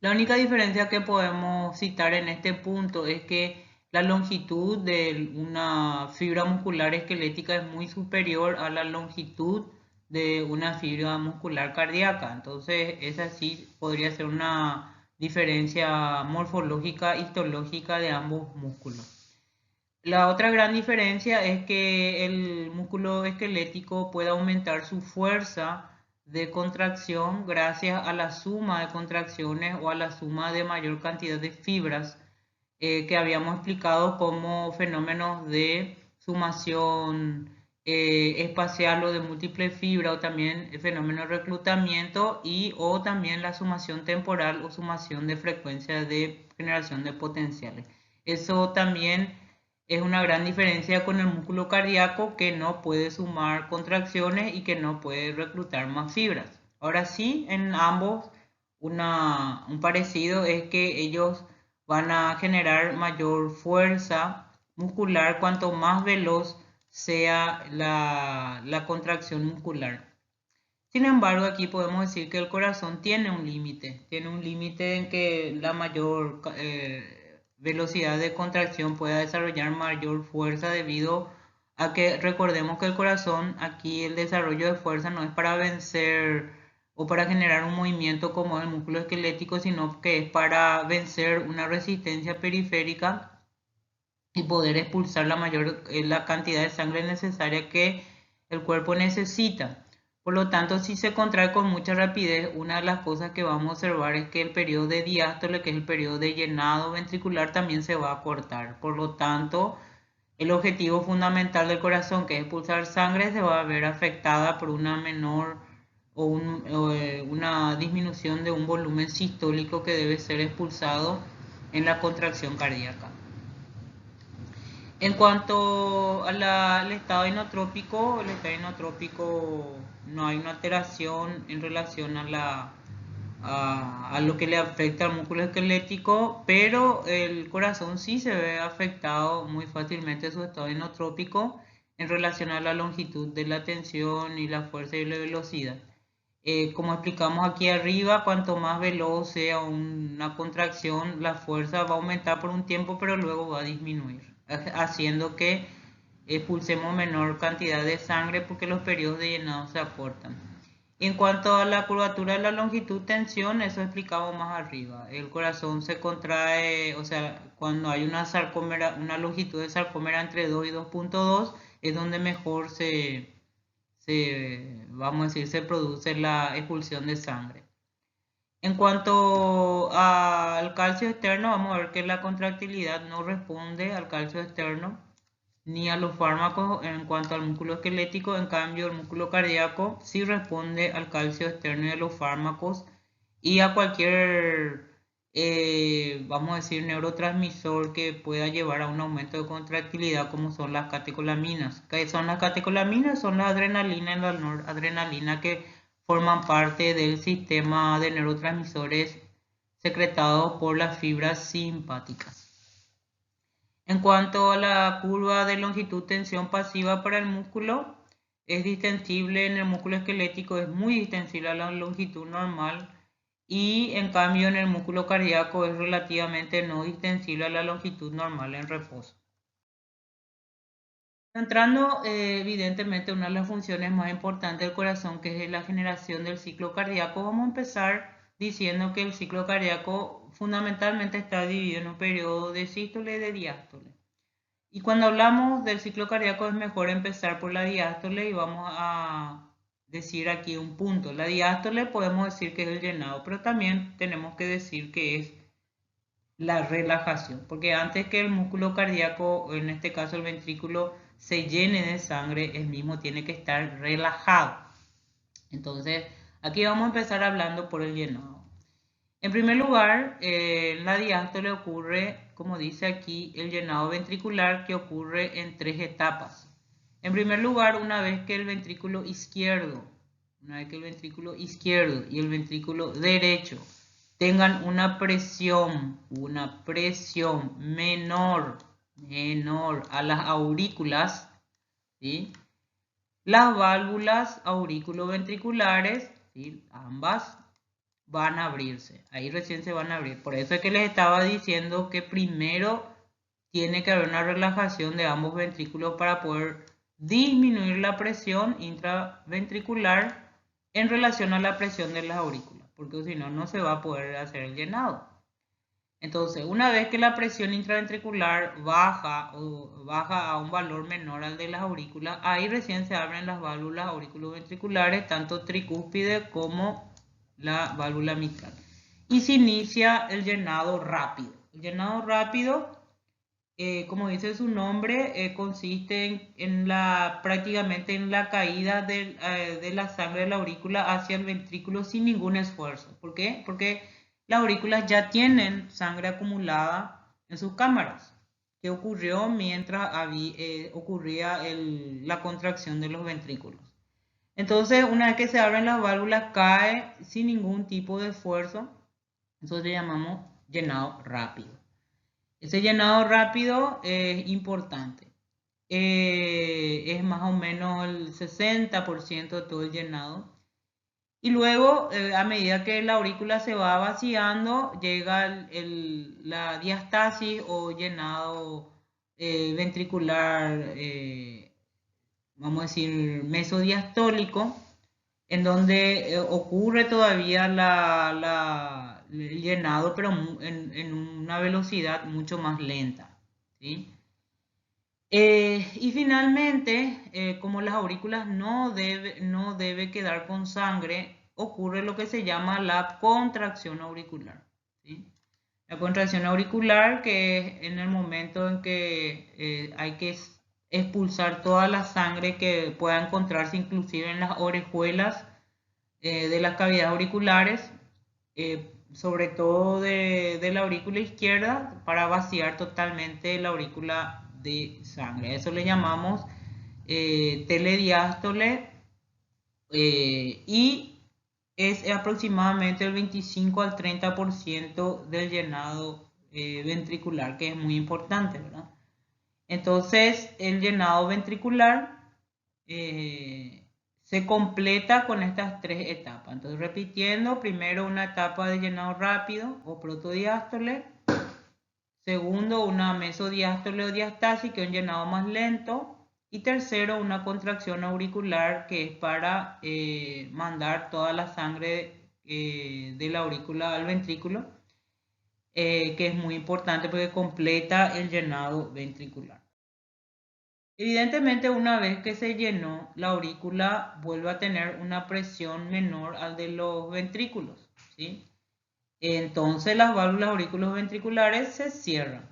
La única diferencia que podemos citar en este punto es que la longitud de una fibra muscular esquelética es muy superior a la longitud de una fibra muscular cardíaca. Entonces, esa sí podría ser una diferencia morfológica, histológica de ambos músculos. La otra gran diferencia es que el músculo esquelético puede aumentar su fuerza de contracción gracias a la suma de contracciones o a la suma de mayor cantidad de fibras que habíamos explicado como fenómenos de sumación espacial o de múltiple fibra, o también el fenómeno de reclutamiento y o también la sumación temporal o sumación de frecuencia de generación de potenciales. Eso también es una gran diferencia con el músculo cardíaco, que no puede sumar contracciones y que no puede reclutar más fibras. Ahora sí, en ambos un parecido es que ellos van a generar mayor fuerza muscular cuanto más veloz sea la contracción muscular. Sin embargo, aquí podemos decir que el corazón tiene un límite en que la mayor velocidad de contracción pueda desarrollar mayor fuerza, debido a que recordemos que el corazón, aquí el desarrollo de fuerza no es para vencer o para generar un movimiento como el músculo esquelético, sino que es para vencer una resistencia periférica y poder expulsar la cantidad de sangre necesaria que el cuerpo necesita. Por lo tanto, si se contrae con mucha rapidez, una de las cosas que vamos a observar es que el periodo de diástole, que es el periodo de llenado ventricular, también se va a cortar. Por lo tanto, el objetivo fundamental del corazón, que es expulsar sangre, se va a ver afectada por una menor una disminución de un volumen sistólico que debe ser expulsado en la contracción cardíaca. En cuanto al estado inotrópico, el estado inotrópico no hay una alteración en relación a lo que le afecta al músculo esquelético, pero el corazón sí se ve afectado muy fácilmente su estado inotrópico en relación a la longitud de la tensión y la fuerza y la velocidad. Como explicamos aquí arriba, cuanto más veloz sea una contracción, la fuerza va a aumentar por un tiempo, pero luego va a disminuir, haciendo que expulsemos menor cantidad de sangre porque los periodos de llenado se acortan. En cuanto a la curvatura de la longitud-tensión, eso explicamos más arriba. El corazón se contrae, o sea, cuando hay una longitud de sarcómera entre 2 y 2.2, es donde mejor vamos a decir, se produce la expulsión de sangre. En cuanto al calcio externo, vamos a ver que la contractilidad no responde al calcio externo ni a los fármacos en cuanto al músculo esquelético. En cambio, el músculo cardíaco sí responde al calcio externo y a los fármacos y a cualquier, vamos a decir, neurotransmisor que pueda llevar a un aumento de contractilidad, como son las catecolaminas. ¿Qué son las catecolaminas? Son la adrenalina y la noradrenalina, que forman parte del sistema de neurotransmisores secretados por las fibras simpáticas. En cuanto a la curva de longitud-tensión pasiva para el músculo, es distensible en el músculo esquelético, es muy distensible a la longitud normal, y en cambio en el músculo cardíaco es relativamente no distensible a la longitud normal en reposo. Entrando evidentemente una de las funciones más importantes del corazón, que es la generación del ciclo cardíaco, vamos a empezar diciendo que el ciclo cardíaco fundamentalmente está dividido en un periodo de sístole y de diástole. Y cuando hablamos del ciclo cardíaco es mejor empezar por la diástole, y vamos a decir aquí un punto. La diástole podemos decir que es el llenado, pero también tenemos que decir que es la relajación, porque antes que el músculo cardíaco, en este caso el ventrículo, se llene de sangre, el mismo tiene que estar relajado. Entonces, aquí vamos a empezar hablando por el llenado. En primer lugar, en la diástole ocurre, como dice aquí, el llenado ventricular, que ocurre en 3 etapas. En primer lugar, una vez que el ventrículo izquierdo y el ventrículo derecho tengan una presión menor a las aurículas, ¿sí? Las válvulas auriculoventriculares, ¿sí?, ambas van a abrirse. Ahí recién se van a abrir. Por eso es que les estaba diciendo que primero tiene que haber una relajación de ambos ventrículos para poder disminuir la presión intraventricular en relación a la presión de las aurículas, porque si no, no se va a poder hacer el llenado. Entonces, una vez que la presión intraventricular baja a un valor menor al de las aurículas, ahí recién se abren las válvulas auriculoventriculares, tanto tricúspide como la válvula mitral. Y se inicia el llenado rápido. El Llenado rápido, como dice su nombre, consiste en prácticamente en la caída de la sangre de la aurícula hacia el ventrículo sin ningún esfuerzo. ¿Por qué? Porque las aurículas ya tienen sangre acumulada en sus cámaras, que ocurrió mientras ocurría la contracción de los ventrículos. Entonces, una vez que se abren las válvulas, cae sin ningún tipo de esfuerzo. Eso le llamamos llenado rápido. Ese llenado rápido es importante. Es más o menos el 60% de todo el llenado. Y luego, a medida que la aurícula se va vaciando, llega la diastasis o llenado ventricular, vamos a decir, mesodiastólico, en donde ocurre todavía el llenado, pero en una velocidad mucho más lenta, ¿sí? Y finalmente, como las aurículas no debe quedar con sangre, ocurre lo que se llama la contracción auricular, ¿sí? La contracción auricular, que es en el momento en que hay que expulsar toda la sangre que pueda encontrarse inclusive en las orejuelas de las cavidades auriculares, sobre todo de la aurícula izquierda, para vaciar totalmente la aurícula de sangre. Eso le llamamos telediástole, y es aproximadamente el 25 al 30% del llenado ventricular, que es muy importante, ¿verdad? Entonces, el llenado ventricular se completa con estas tres etapas. Entonces, repitiendo, primero una etapa de llenado rápido o protodiástole, segundo una mesodiástole o diastasis, que es un llenado más lento, y tercero una contracción auricular, que es para mandar toda la sangre de la aurícula al ventrículo, que es muy importante porque completa el llenado ventricular. Evidentemente, una vez que se llenó, la aurícula vuelve a tener una presión menor al de los ventrículos, ¿sí? Entonces las válvulas aurículos ventriculares se cierran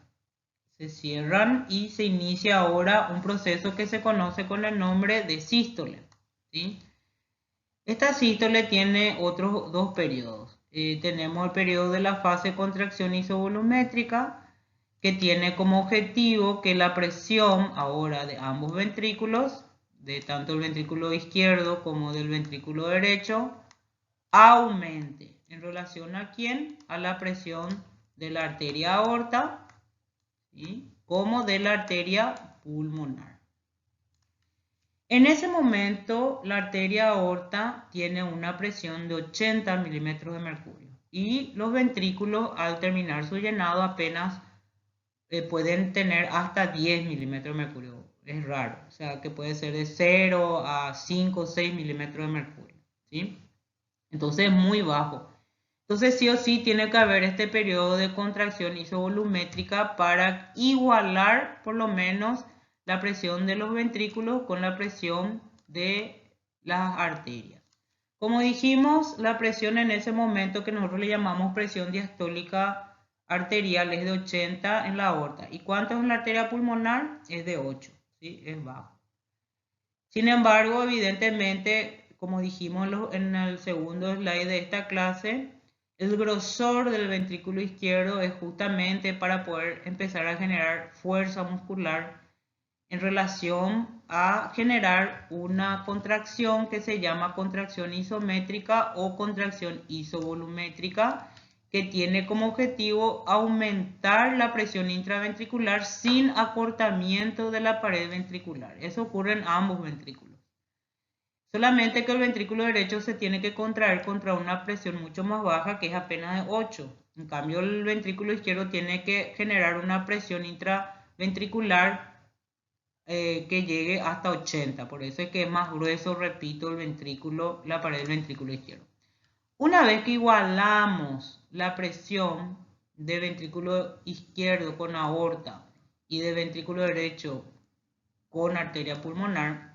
y se inicia ahora un proceso que se conoce con el nombre de sístole, ¿sí? Esta sístole tiene otros dos periodos. Tenemos el periodo de la fase de contracción isovolumétrica, que tiene como objetivo que la presión ahora de ambos ventrículos, de tanto el ventrículo izquierdo como del ventrículo derecho, aumente. ¿En relación a quién? A la presión de la arteria aorta, ¿sí?, como de la arteria pulmonar. En ese momento, la arteria aorta tiene una presión de 80 milímetros de mercurio y los ventrículos, al terminar su llenado, apenas pueden tener hasta 10 milímetros de mercurio. Es raro, o sea que puede ser de 0 a 5 o 6 milímetros de mercurio, ¿sí? Entonces es muy bajo. Entonces sí o sí tiene que haber este periodo de contracción isovolumétrica para igualar por lo menos la presión de los ventrículos con la presión de las arterias. Como dijimos, la presión en ese momento, que nosotros le llamamos presión diastólica arterial, es de 80 en la aorta. ¿Y cuánto es en la arteria pulmonar? Es de 8, ¿sí? Es bajo. Sin embargo, evidentemente, como dijimos en el segundo slide de esta clase, el grosor del ventrículo izquierdo es justamente para poder empezar a generar fuerza muscular en relación a generar una contracción que se llama contracción isométrica o contracción isovolumétrica, que tiene como objetivo aumentar la presión intraventricular sin acortamiento de la pared ventricular. Eso ocurre en ambos ventrículos. Solamente que el ventrículo derecho se tiene que contraer contra una presión mucho más baja, que es apenas de 8. En cambio, el ventrículo izquierdo tiene que generar una presión intraventricular que llegue hasta 80. Por eso es que es más grueso, repito, el ventrículo, la pared del ventrículo izquierdo. Una vez que igualamos la presión de ventrículo izquierdo con aorta y de ventrículo derecho con arteria pulmonar,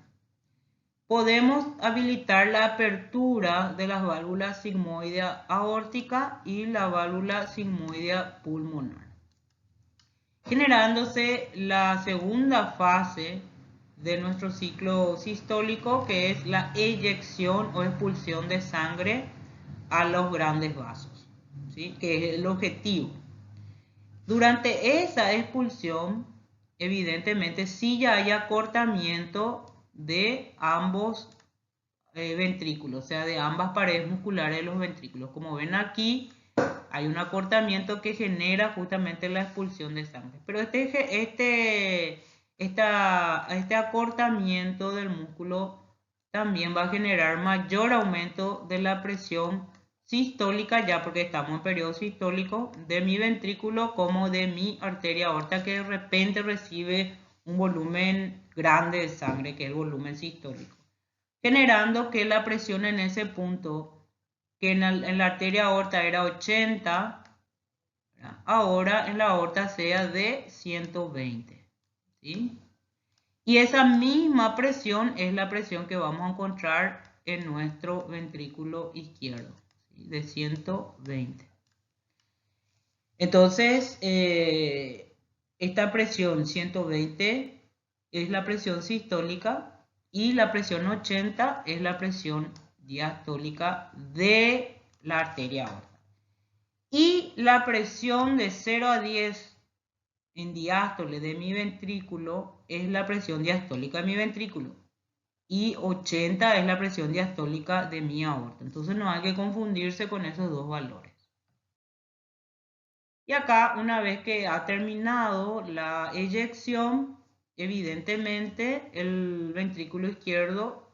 podemos habilitar la apertura de las válvulas sigmoidea aórtica y la válvula sigmoidea pulmonar. generándose la segunda fase de nuestro ciclo sistólico, que es la eyección o expulsión de sangre a los grandes vasos, ¿sí? Que es el objetivo. Durante esa expulsión, evidentemente, sí ya hay acortamiento de ambos ventrículos, o sea, de ambas paredes musculares de los ventrículos. Como ven aquí, hay un acortamiento que genera justamente la expulsión de sangre. Pero este acortamiento del músculo también va a generar mayor aumento de la presión sistólica, ya porque estamos en periodo sistólico, de mi ventrículo como de mi arteria aorta, que de repente recibe un volumen grande de sangre, que es el volumen sistólico, generando que la presión en ese punto, que en la arteria aorta era 80, ahora en la aorta sea de 120, ¿sí? Y esa misma presión es la presión que vamos a encontrar en nuestro ventrículo izquierdo, ¿sí? De 120. Entonces, esta presión 120 es la presión sistólica y la presión 80 es la presión diastólica de la arteria aorta. Y la presión de 0 a 10 en diástole de mi ventrículo es la presión diastólica de mi ventrículo. Y 80 es la presión diastólica de mi aorta. Entonces no hay que confundirse con esos dos valores. Y acá, una vez que ha terminado la eyección, evidentemente el ventrículo izquierdo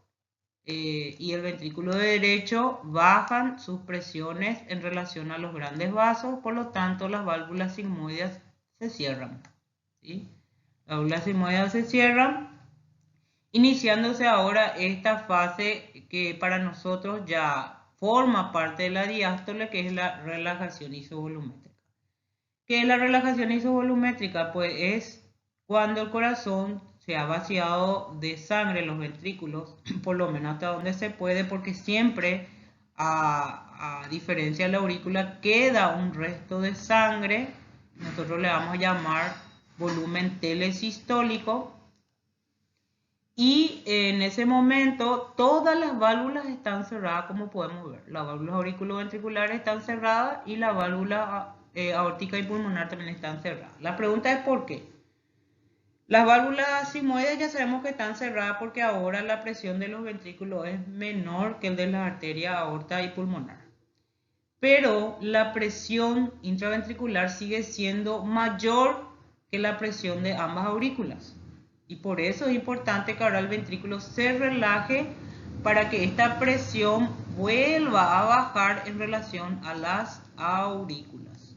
y el ventrículo derecho bajan sus presiones en relación a los grandes vasos, por lo tanto las válvulas sigmoides se cierran, ¿sí? Las válvulas sigmoides se cierran, iniciándose ahora esta fase que para nosotros ya forma parte de la diástole, que es la relajación isovolumétrica. ¿Qué es la relajación isovolumétrica? Pues es cuando el corazón se ha vaciado de sangre en los ventrículos, por lo menos hasta donde se puede, porque siempre, a diferencia de la aurícula, queda un resto de sangre. Nosotros le vamos a llamar volumen telesistólico. Y en ese momento todas las válvulas están cerradas, como podemos ver. Las válvulas auriculoventriculares están cerradas y la válvula aórtica y pulmonar también están cerradas. La pregunta es ¿por qué? Las válvulas sigmoides ya sabemos que están cerradas porque ahora la presión de los ventrículos es menor que el de la arteria aorta y pulmonar. Pero la presión intraventricular sigue siendo mayor que la presión de ambas aurículas. Y por eso es importante que ahora el ventrículo se relaje para que esta presión vuelva a bajar en relación a las aurículas.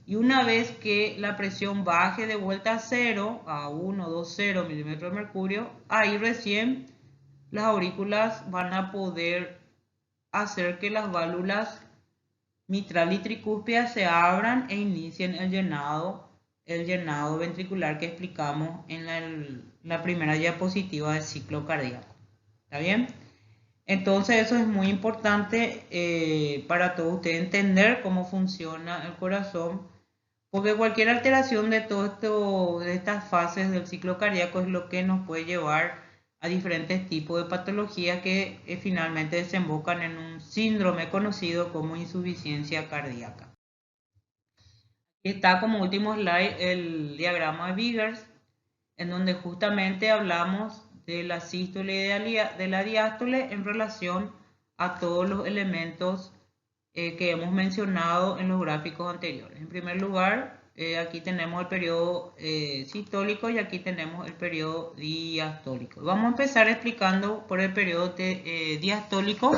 Y una vez que la presión baje de vuelta a 0, a 1,20 milímetros de mercurio, ahí recién las aurículas van a poder hacer que las válvulas mitral y tricúspide se abran e inicien el llenado ventricular que explicamos en la primera diapositiva del ciclo cardíaco. ¿Está bien? Entonces eso es muy importante para todos ustedes entender cómo funciona el corazón, porque cualquier alteración de todo esto, de estas fases del ciclo cardíaco es lo que nos puede llevar a diferentes tipos de patologías que finalmente desembocan en un síndrome conocido como insuficiencia cardíaca. Aquí está como último slide el diagrama de Vickers, en donde justamente hablamos de la sístole y de la diástole en relación a todos los elementos que hemos mencionado en los gráficos anteriores. En primer lugar, aquí tenemos el periodo sistólico y aquí tenemos el periodo diastólico. Vamos a empezar explicando por el periodo diastólico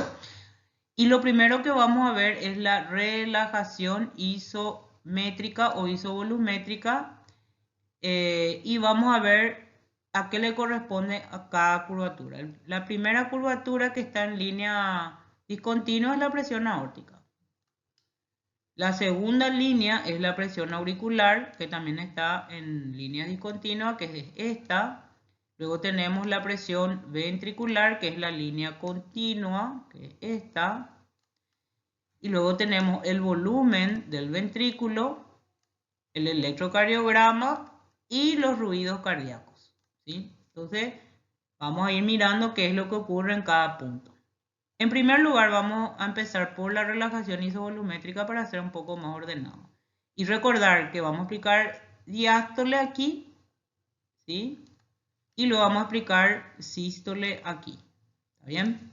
y lo primero que vamos a ver es la relajación isométrica o isovolumétrica y vamos a ver a qué le corresponde a cada curvatura. La primera curvatura que está en línea discontinua es la presión aórtica. La segunda línea es la presión auricular, que también está en línea discontinua, que es esta. Luego tenemos la presión ventricular, que es la línea continua, que es esta. Y luego tenemos el volumen del ventrículo, el electrocardiograma y los ruidos cardíacos, ¿sí? Entonces, vamos a ir mirando qué es lo que ocurre en cada punto. En primer lugar, vamos a empezar por la relajación isovolumétrica para ser un poco más ordenado. Y recordar que vamos a explicar diástole aquí, ¿sí? Y luego vamos a explicar sístole aquí. ¿Está bien?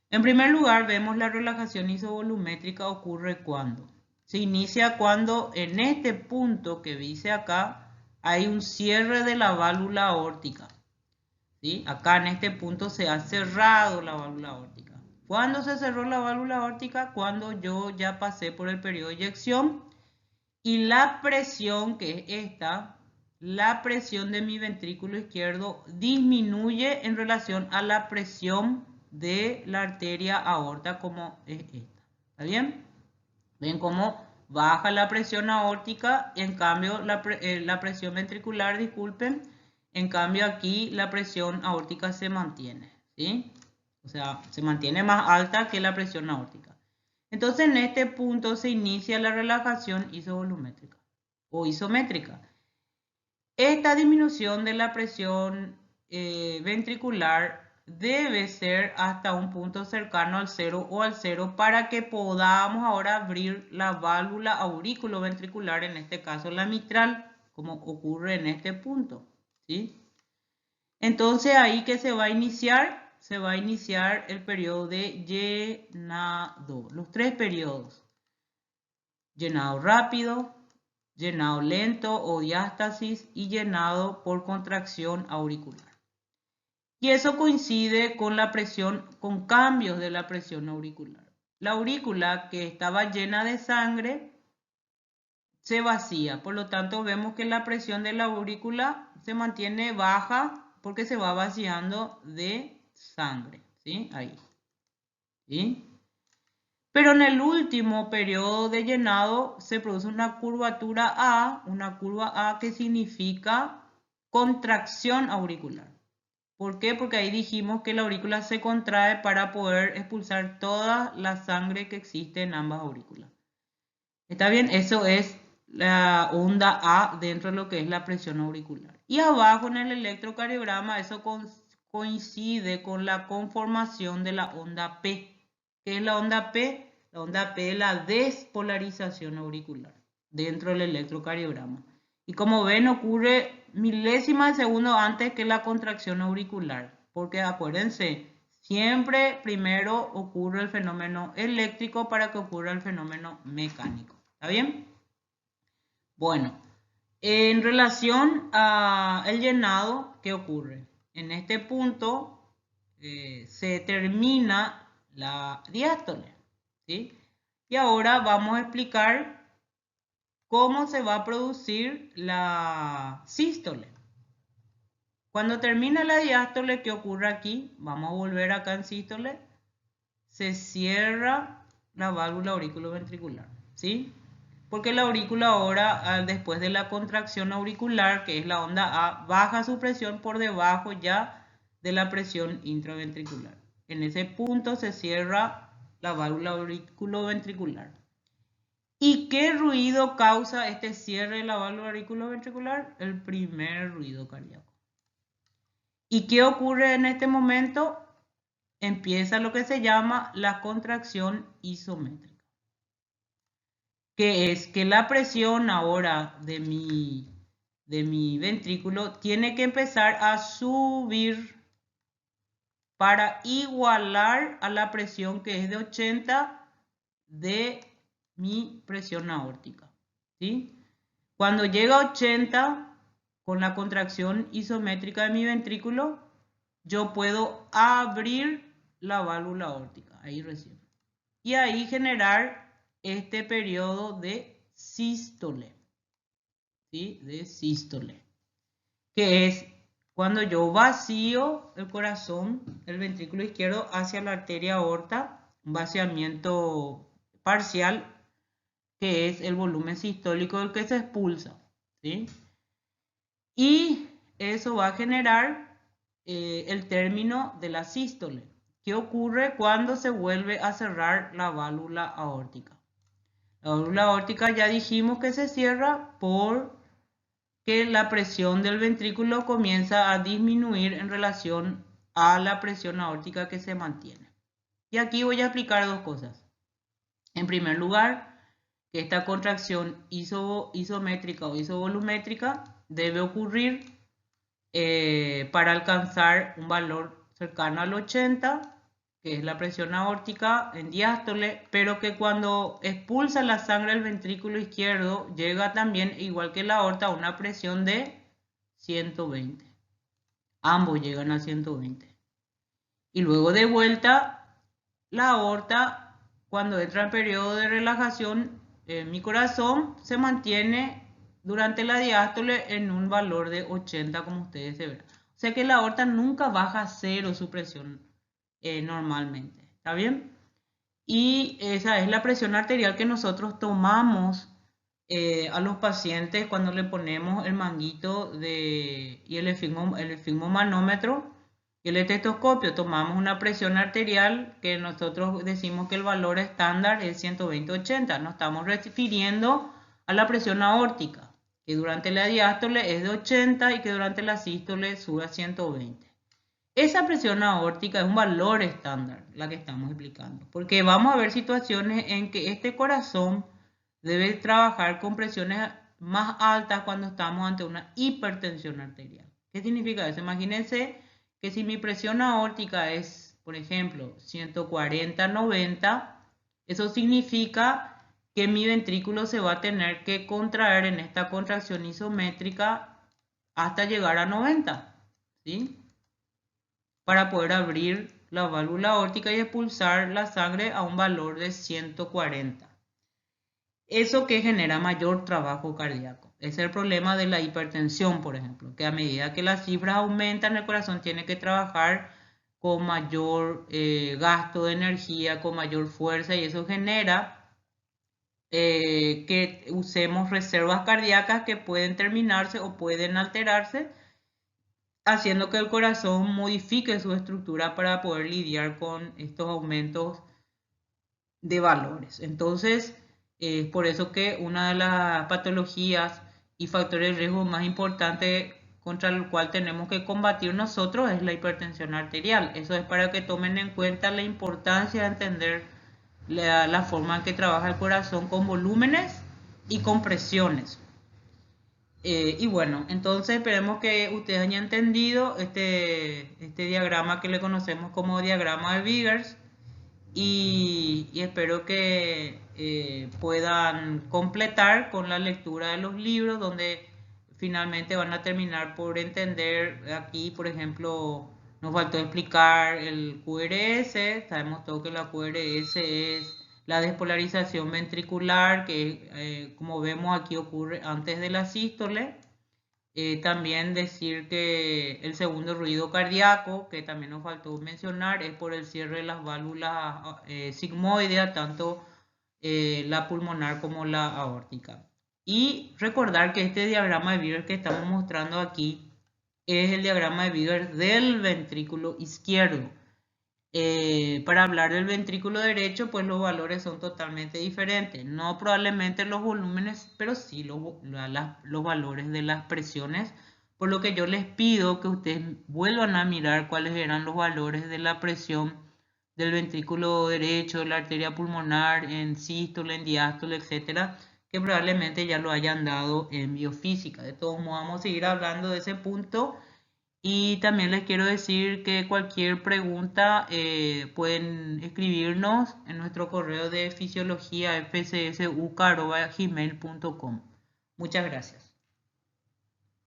En primer lugar, vemos la relajación isovolumétrica ocurre cuando. Se inicia cuando en este punto que dice acá hay un cierre de la válvula aórtica. ¿Sí? Acá en este punto se ha cerrado la válvula aórtica. ¿Cuándo se cerró la válvula aórtica? Cuando yo ya pasé por el periodo de eyección y la presión, que es esta, la presión de mi ventrículo izquierdo disminuye en relación a la presión de la arteria aorta como es esta. ¿Está bien? Ven cómo baja la presión aórtica, en cambio la presión ventricular, disculpen, en cambio aquí la presión aórtica se mantiene, ¿sí? O sea, se mantiene más alta que la presión aórtica. Entonces en este punto se inicia la relajación isovolumétrica o isométrica. Esta disminución de la presión ventricular debe ser hasta un punto cercano al 0 o al 0 para que podamos ahora abrir la válvula auriculoventricular, en este caso la mitral, como ocurre en este punto, ¿sí? Entonces ahí que se va a iniciar el periodo de llenado, los tres periodos: llenado rápido, llenado lento o diástasis y llenado por contracción auricular. Y eso coincide con la presión, con cambios de la presión auricular. La aurícula, que estaba llena de sangre, se vacía. Por lo tanto, vemos que la presión de la aurícula se mantiene baja porque se va vaciando de sangre. ¿Sí? Ahí. ¿Sí? Pero en el último periodo de llenado se produce una curva A que significa contracción auricular. ¿Por qué? Porque ahí dijimos que la aurícula se contrae para poder expulsar toda la sangre que existe en ambas aurículas. ¿Está bien? Eso es la onda A dentro de lo que es la presión auricular. Y abajo en el electrocardiograma eso coincide con la conformación de la onda P. ¿Qué es la onda P? La onda P es la despolarización auricular dentro del electrocardiograma. Y como ven, ocurre milésimas de segundo antes que la contracción auricular. Porque acuérdense, siempre primero ocurre el fenómeno eléctrico para que ocurra el fenómeno mecánico. ¿Está bien? Bueno, en relación al llenado, ¿qué ocurre? En este punto se termina la diástole, ¿sí? Y ahora vamos a explicar cómo se va a producir la sístole. Cuando termina la diástole, ¿qué ocurre aquí? Vamos a volver acá en sístole. Se cierra la válvula auriculoventricular, ¿sí? Porque la aurícula ahora, después de la contracción auricular, que es la onda A, baja su presión por debajo ya de la presión intraventricular. En ese punto se cierra la válvula auriculoventricular. ¿Y qué ruido causa este cierre de la válvula auriculoventricular? El primer ruido cardíaco. ¿Y qué ocurre en este momento? Empieza lo que se llama la contracción isométrica, que es que la presión ahora de mi ventrículo tiene que empezar a subir para igualar a la presión que es de 80 de mi presión aórtica, ¿sí? Cuando llega a 80, con la contracción isométrica de mi ventrículo, yo puedo abrir la válvula aórtica, ahí recién. Y ahí generar este periodo de sístole, ¿sí? De sístole, que es cuando yo vacío el corazón, el ventrículo izquierdo hacia la arteria aorta, un vaciamiento parcial, que es el volumen sistólico del que se expulsa, ¿sí? Y eso va a generar el término de la sístole. ¿Qué ocurre cuando se vuelve a cerrar la válvula aórtica? La válvula aórtica ya dijimos que se cierra porque la presión del ventrículo comienza a disminuir en relación a la presión aórtica que se mantiene. Y aquí voy a explicar dos cosas. En primer lugar, que esta contracción isométrica o isovolumétrica debe ocurrir para alcanzar un valor cercano al 80, que es la presión aórtica en diástole, pero que cuando expulsa la sangre del ventrículo izquierdo llega también, igual que la aorta, a una presión de 120. Ambos llegan a 120. Y luego de vuelta, la aorta, cuando entra en periodo de relajación, mi corazón se mantiene durante la diástole en un valor de 80, como ustedes se ven. O sea que la aorta nunca baja a cero su presión normalmente. ¿Está bien? Y esa es la presión arterial que nosotros tomamos a los pacientes cuando le ponemos el manguito y el esfigmomanómetro y el estetoscopio. Tomamos una presión arterial que nosotros decimos que el valor estándar es 120/80. Nos estamos refiriendo a la presión aórtica, que durante la diástole es de 80 y que durante la sístole sube a 120. Esa presión aórtica es un valor estándar, la que estamos explicando, porque vamos a ver situaciones en que este corazón debe trabajar con presiones más altas cuando estamos ante una hipertensión arterial. ¿Qué significa eso? Imagínense que si mi presión aórtica es, por ejemplo, 140/90, eso significa que mi ventrículo se va a tener que contraer en esta contracción isométrica hasta llegar a 90, ¿sí? Para poder abrir la válvula aórtica y expulsar la sangre a un valor de 140. Eso que genera mayor trabajo cardíaco. Es el problema de la hipertensión, por ejemplo, que a medida que las cifras aumentan, el corazón tiene que trabajar con mayor gasto de energía, con mayor fuerza, y eso genera que usemos reservas cardíacas que pueden terminarse o pueden alterarse, haciendo que el corazón modifique su estructura para poder lidiar con estos aumentos de valores. Entonces, es por eso que una de las patologías y factores de riesgo más importantes contra el cual tenemos que combatir nosotros es la hipertensión arterial. Eso es para que tomen en cuenta la importancia de entender la forma en que trabaja el corazón con volúmenes y con presiones. Y bueno, entonces esperemos que ustedes hayan entendido este diagrama que le conocemos como diagrama de Vickers, y espero que puedan completar con la lectura de los libros, donde finalmente van a terminar por entender. Aquí, por ejemplo, nos faltó explicar el QRS. Sabemos todo que la QRS es la despolarización ventricular, que como vemos aquí ocurre antes de la sístole. También decir que el segundo ruido cardíaco, que también nos faltó mencionar, es por el cierre de las válvulas sigmoideas, tanto la pulmonar como la aórtica. Y recordar que este diagrama de Vickers que estamos mostrando aquí es el diagrama de Vickers del ventrículo izquierdo. Para hablar del ventrículo derecho, pues los valores son totalmente diferentes. No probablemente los volúmenes, pero sí los valores de las presiones. Por lo que yo les pido que ustedes vuelvan a mirar cuáles eran los valores de la presión del ventrículo derecho, de la arteria pulmonar, en sístole, en diástole, etcétera, que probablemente ya lo hayan dado en biofísica. De todos modos, vamos a seguir hablando de ese punto. Y también les quiero decir que cualquier pregunta pueden escribirnos en nuestro correo de fisiología fcsucar@gmail.com. Muchas gracias.